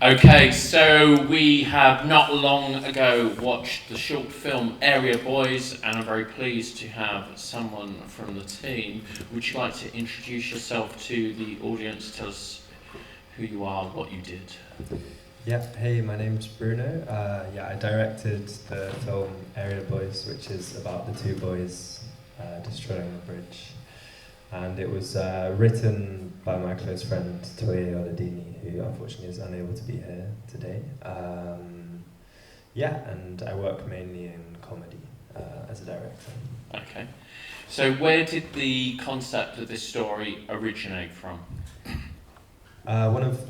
Okay, so we have not long ago watched the short film Area Boys, and I'm very pleased to have someone from the team. Would you like to introduce yourself to the audience? Tell us who you are, what you did. Yeah, hey, my name's Bruno. I directed the film Area Boys, which is about the two boys destroying a bridge. And it was written by my close friend Toye Oladini, who unfortunately is unable to be here today. And I work mainly in comedy as a director. Okay. So where did the concept of this story originate from? One of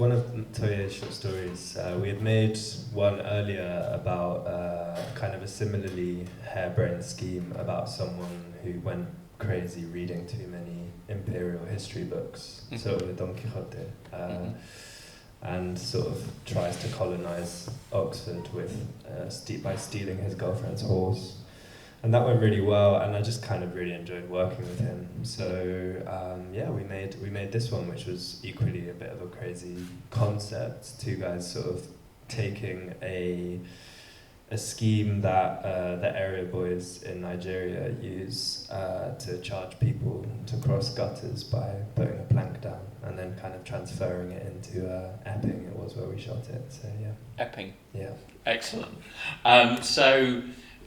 Toye's short stories. We had made one earlier about kind of a similarly harebrained scheme about someone who went crazy reading too many imperial history books, sort of a Don Quixote, and sort of tries to colonize Oxford with by stealing his girlfriend's horse. And that went really well, and I just kind of really enjoyed working with him. So we made this one, which was equally a bit of a crazy concept. Two guys sort of taking a scheme that the area boys in Nigeria use to charge people to cross gutters by putting a plank down, and then kind of transferring it into Epping. It was where we shot it. So yeah. Epping. Yeah. Excellent. So.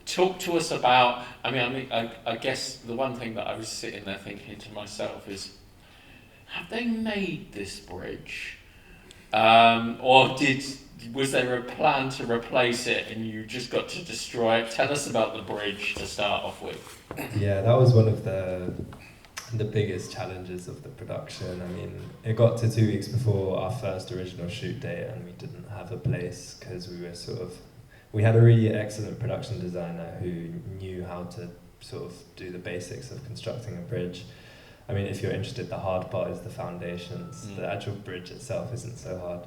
Talk to us about, I guess the one thing that I was sitting there thinking to myself is, have they made this bridge? Or was there a plan to replace it and you just got to destroy it? Tell us about the bridge to start off with. Yeah, that was one of the biggest challenges of the production. I mean, it got to 2 weeks before our first original shoot date and we didn't have a place because we had a really excellent production designer who knew how to sort of do the basics of constructing a bridge. I mean, if you're interested, the hard part is the foundations. The actual bridge itself isn't so hard.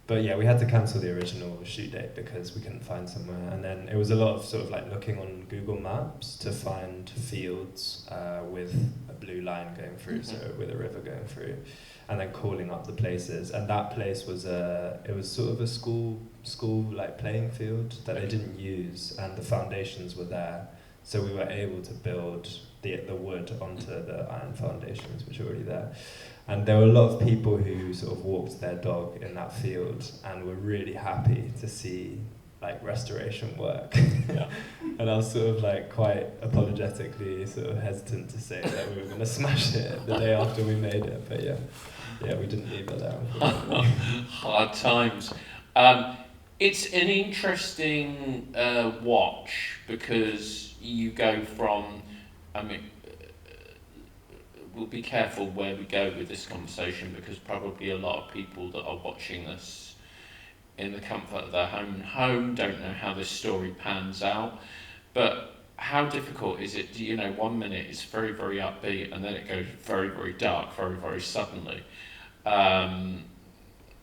But yeah, we had to cancel the original shoot date because we couldn't find somewhere. And then it was a lot of sort of like looking on Google Maps to find fields with a blue line going through, so with a river going through, and then calling up the places. And that place was it was sort of a school like playing field that they didn't use, and the foundations were there, so we were able to build the wood onto the iron foundations which were already there. And there were a lot of people who sort of walked their dog in that field and were really happy to see like restoration work. Yeah. And I was sort of like quite apologetically sort of hesitant to say that we were going to smash it the day after we made it, but yeah, we didn't leave it there. Hard times. It's an interesting watch because you go from, we'll be careful where we go with this conversation because probably a lot of people that are watching this in the comfort of their home don't know how this story pans out. But how difficult is it? 1 minute is very, very upbeat and then it goes very, very dark, very, very suddenly. And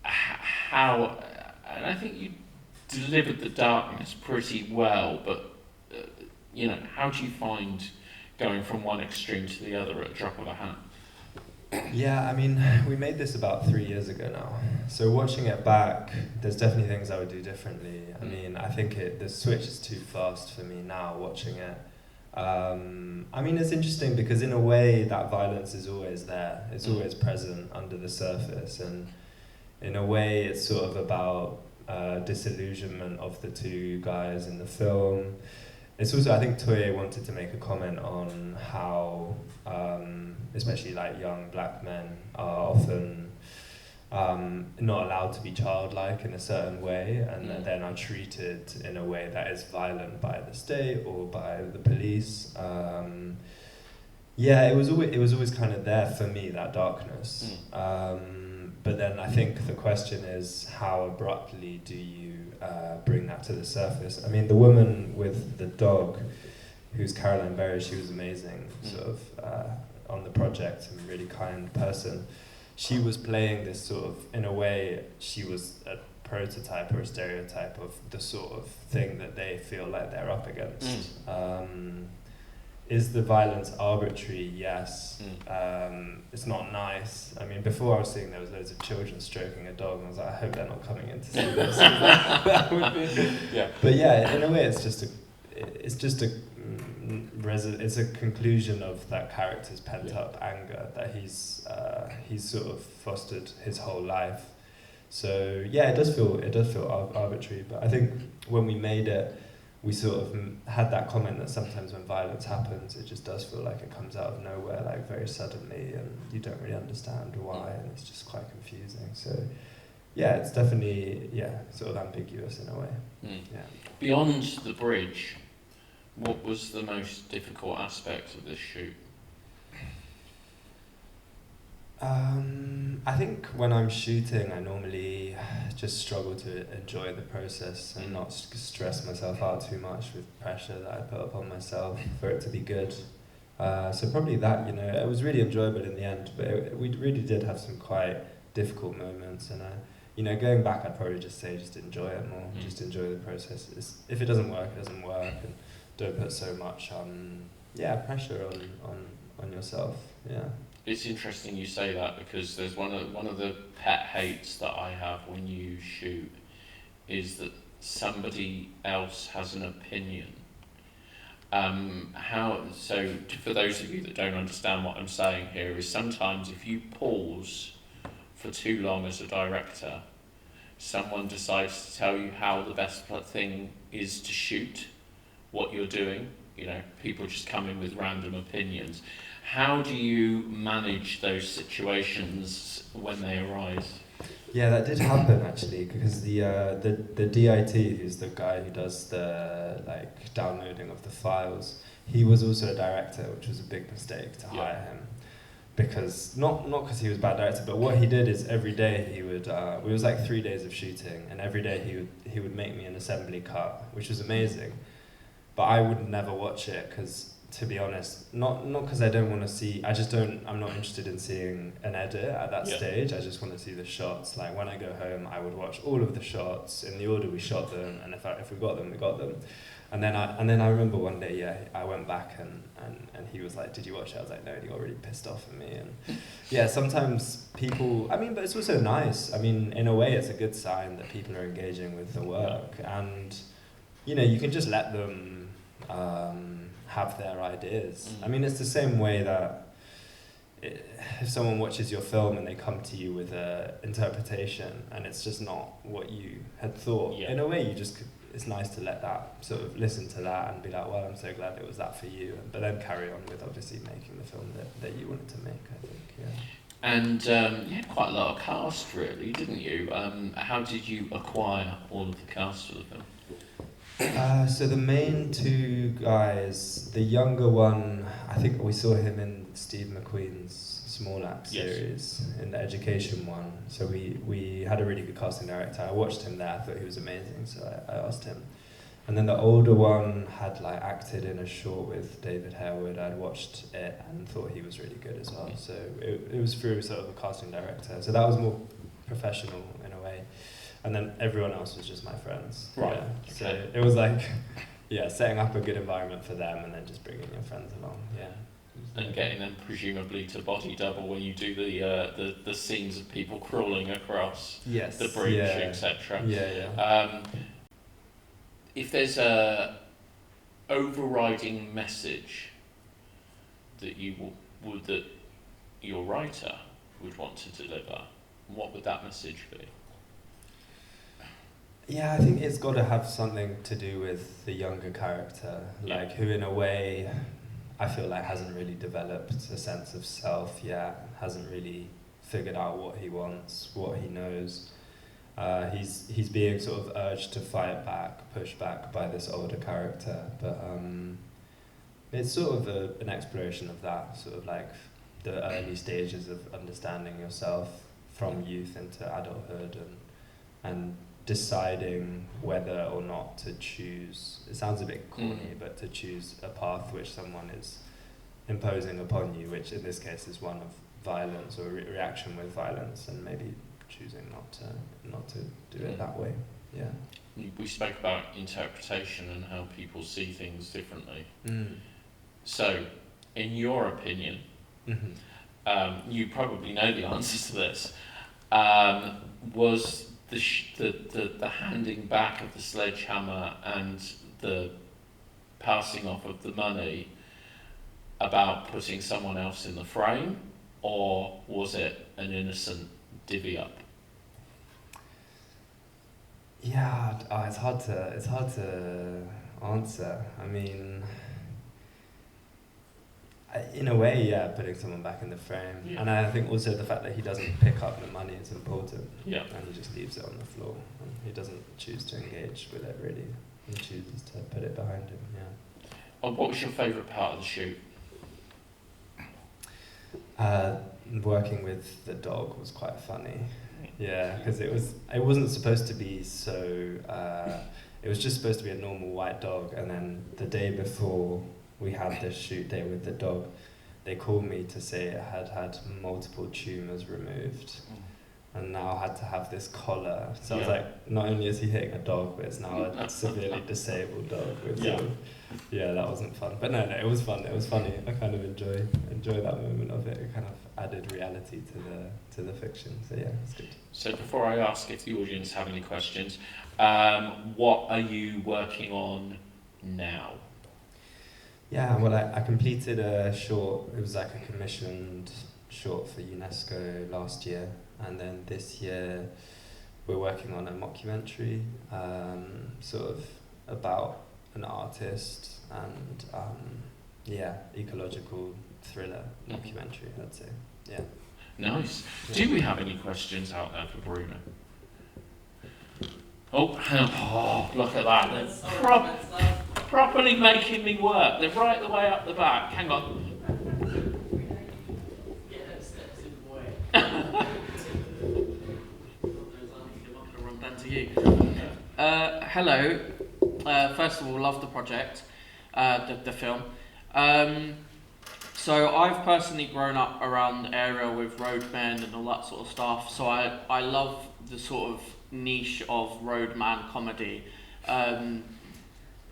I think you delivered the darkness pretty well, but how do you find going from one extreme to the other at a drop of a hat? Yeah, I mean, we made this about 3 years ago now. So watching it back, there's definitely things I would do differently. I mean, I think the switch is too fast for me now watching it. It's interesting because in a way that violence is always there. It's always present under the surface. And in a way it's sort of about disillusionment of the two guys in the film. It's also, I think Toye wanted to make a comment on how, especially like young black men are often not allowed to be childlike in a certain way, and then are treated in a way that is violent by the state or by the police. It was always kind of there for me, that darkness. But then I think the question is, how abruptly do you bring that to the surface? I mean, the woman with the dog, who's Caroline Berry, she was amazing, sort of on the project, and a really kind person. She was playing this sort of, in a way, she was a prototype or a stereotype of the sort of thing that they feel like they're up against. is the violence arbitrary? Yes. It's not nice. I mean, before I was seeing there was loads of children stroking a dog, and I was like, I hope they're not coming in to see this. That would be. Yeah. But yeah, in a way, it's just a it's a conclusion of that character's pent up anger that he's sort of fostered his whole life. So yeah, it does feel arbitrary. But I think when we made it, we sort of had that comment that sometimes when violence happens, it just does feel like it comes out of nowhere, like very suddenly, and you don't really understand why, and it's just quite confusing. So yeah, it's definitely sort of ambiguous in a way. Yeah. Beyond the bridge, what was the most difficult aspect of this shoot? I think when I'm shooting, I normally just struggle to enjoy the process and not stress myself out too much with pressure that I put upon myself for it to be good. So probably that, it was really enjoyable in the end, but we really did have some quite difficult moments, and going back, I'd probably just say just enjoy it more, just enjoy the process. If it doesn't work, it doesn't work, and don't put so much pressure on yourself. Yeah. It's interesting you say that, because there's one of the pet hates that I have when you shoot is that somebody else has an opinion. So for those of you that don't understand what I'm saying here, is sometimes if you pause for too long as a director, someone decides to tell you how the best thing is to shoot what you're doing. People just come in with random opinions. How do you manage those situations when they arise? Yeah, that did happen actually, because the DIT, who's the guy who does the downloading of the files, he was also a director, which was a big mistake to hire him, because not because he was a bad director, but what he did is every day he would it was 3 days of shooting, and every day he would make me an assembly cut, which was amazing, but I would never watch it because, to be honest, not because I don't want to see, I'm not interested in seeing an edit at that stage. I just want to see the shots. Like when I go home, I would watch all of the shots in the order we shot them, and if we got them, we got them. And then I remember one day, I went back and he was like, "Did you watch it?" I was like, "No," and he got really pissed off at me. And sometimes people, but it's also nice. In a way, it's a good sign that people are engaging with the work, and you can just let them have their ideas. It's the same way that if someone watches your film and they come to you with an interpretation and it's just not what you had thought, in a way it's nice to let that sort of listen to that and be like, well, I'm so glad it was that for you, but then carry on with obviously making the film that you wanted to make, I think. And you had quite a lot of cast, really, didn't you? How did you acquire all of the cast for the film? So the main two guys, the younger one, I think we saw him in Steve McQueen's Small Axe series, in the education one. So we had a really good casting director. I watched him there, I thought he was amazing, so I asked him. And then the older one had acted in a short with David Harewood. I'd watched it and thought he was really good as well. So it was through sort of a casting director. So that was more professional in a way. And then everyone else was just my friends. Right. Yeah. Okay. So it was setting up a good environment for them and then just bringing your friends along. Yeah. And getting them presumably to body double when you do the scenes of people crawling across the bridge, etc. Yeah. If there's a overriding message that that your writer would want to deliver, what would that message be? Yeah, I think it's got to have something to do with the younger character, who in a way I feel hasn't really developed a sense of self yet, hasn't really figured out what he wants, what he knows. He's being sort of urged to fight back, push back by this older character, but it's sort of an exploration of that, sort of the early stages of understanding yourself from youth into adulthood, and deciding whether or not to choose, it sounds a bit corny, but to choose a path which someone is imposing upon you, which in this case is one of violence or reaction with violence, and maybe choosing not to do it that way. Yeah. We spoke about interpretation and how people see things differently. So, in your opinion, you probably know the answer to this. Was the handing back of the sledgehammer and the passing off of the money about putting someone else in the frame, or was it an innocent divvy up? Yeah, it's hard to answer. I mean, in a way, yeah, putting someone back in the frame. Yeah. And I think also the fact that he doesn't pick up the money is important. Yeah. And he just leaves it on the floor. And he doesn't choose to engage with it, really. He chooses to put it behind him, yeah. Oh, what was your favourite part of the shoot? Working with the dog was quite funny. Yeah, because it wasn't supposed to be so... it was just supposed to be a normal white dog, and then the day before we had this shoot day with the dog, they called me to say it had multiple tumours removed and now had to have this collar. So I was like, not only is he hitting a dog, but it's now a severely disabled dog. Yeah, that wasn't fun. But no, it was fun. It was funny. I kind of enjoy that moment of it. It kind of added reality to the fiction. So yeah, it's good. So before I ask if the audience have any questions, what are you working on now? Yeah, well, I completed a short. It was like a commissioned short for UNESCO last year, and then this year we're working on a mockumentary, sort of about an artist and ecological thriller documentary, I'd say. Yeah. Nice. Do we have any questions out there for Bruno? Oh, look at that. They're properly making me work. They're right the way up the back. Hang on. Hello. First of all, love the project, the film. So I've personally grown up around the area with roadmen and all that sort of stuff. So I love the sort of niche of roadman comedy.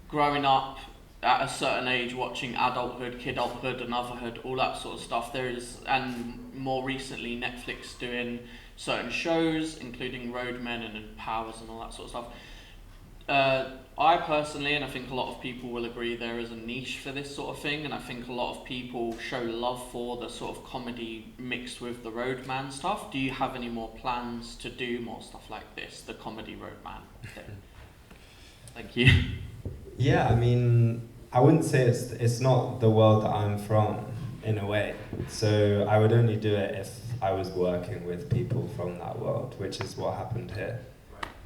Growing up at a certain age, watching adulthood, kidulthood, and otherhood, all that sort of stuff. And more recently, Netflix doing certain shows, including Roadmen and Powers and all that sort of stuff. I personally, and I think a lot of people will agree, there is a niche for this sort of thing, and I think a lot of people show love for the sort of comedy mixed with the roadman stuff. Do you have any more plans to do more stuff like this, the comedy roadman thing? Thank you. Yeah, I mean, I wouldn't say it's not the world that I'm from, in a way. So I would only do it if I was working with people from that world, which is what happened here.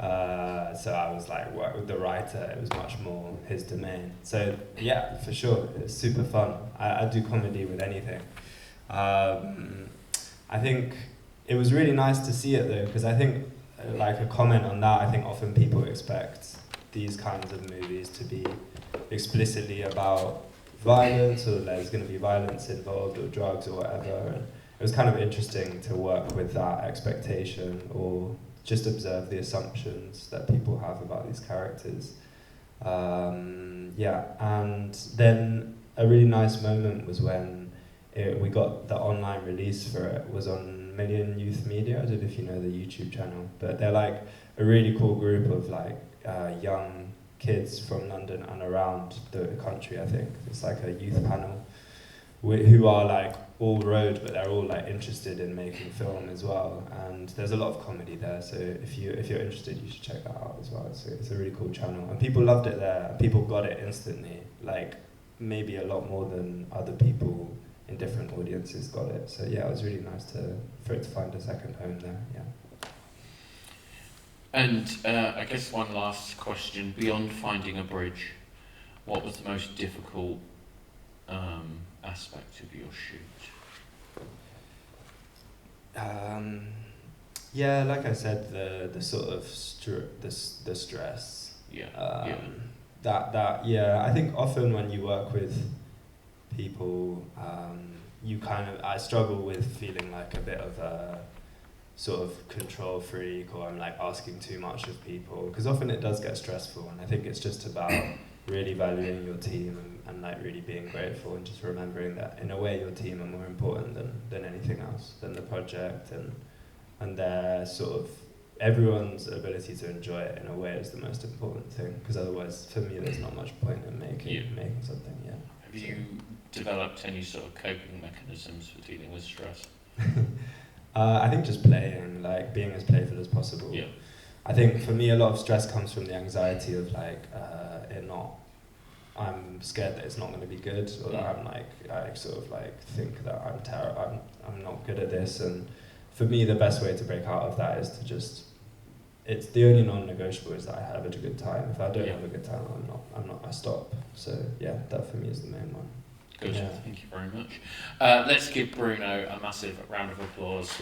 So I was like, work with the writer, it was much more his domain. So yeah, for sure, it's super fun. I do comedy with anything. I think it was really nice to see it though, because I think, like a comment on that, I think often people expect these kinds of movies to be explicitly about violence, or there's going to be violence involved, or drugs, or whatever. And it was kind of interesting to work with that expectation, or just observe the assumptions that people have about these characters. And then a really nice moment was when we got the online release for it. Was on Million Youth Media. I don't know if you know the YouTube channel, but they're like a really cool group of like young kids from London and around the country. I think it's like a youth panel who are like all road, but they're all like interested in making film as well. And there's a lot of comedy there, so if you're interested, you should check that out as well. It's a really cool channel, and people loved it there. People got it instantly, like maybe a lot more than other people in different audiences got it. So yeah, it was really nice for it to find a second home there. Yeah. And I guess one last question, beyond finding a bridge, what was the most difficult aspect of your shoot? Yeah, like I said, the sort of the stress. Yeah. I think often when you work with people, I struggle with feeling like a bit of a sort of control freak, or I'm like asking too much of people, because often it does get stressful, and I think it's just about really valuing your team and like really being grateful and just remembering that in a way your team are more important than anything else, than the project, and their sort of everyone's ability to enjoy it in a way is the most important thing, because otherwise for me there's not much point in making something. Have you developed any sort of coping mechanisms for dealing with stress? I think just playing, like being as playful as possible. Yeah. I think for me a lot of stress comes from the anxiety of like I'm scared that it's not going to be good, or that I sort of like think that I'm not good at this. And for me the best way to break out of that is to just, it's the only non-negotiable is that I have a good time. If I don't have a good time, I stop. So yeah, that for me is the main one. Good, Yeah. thank you very much. Let's give Bruno a massive round of applause.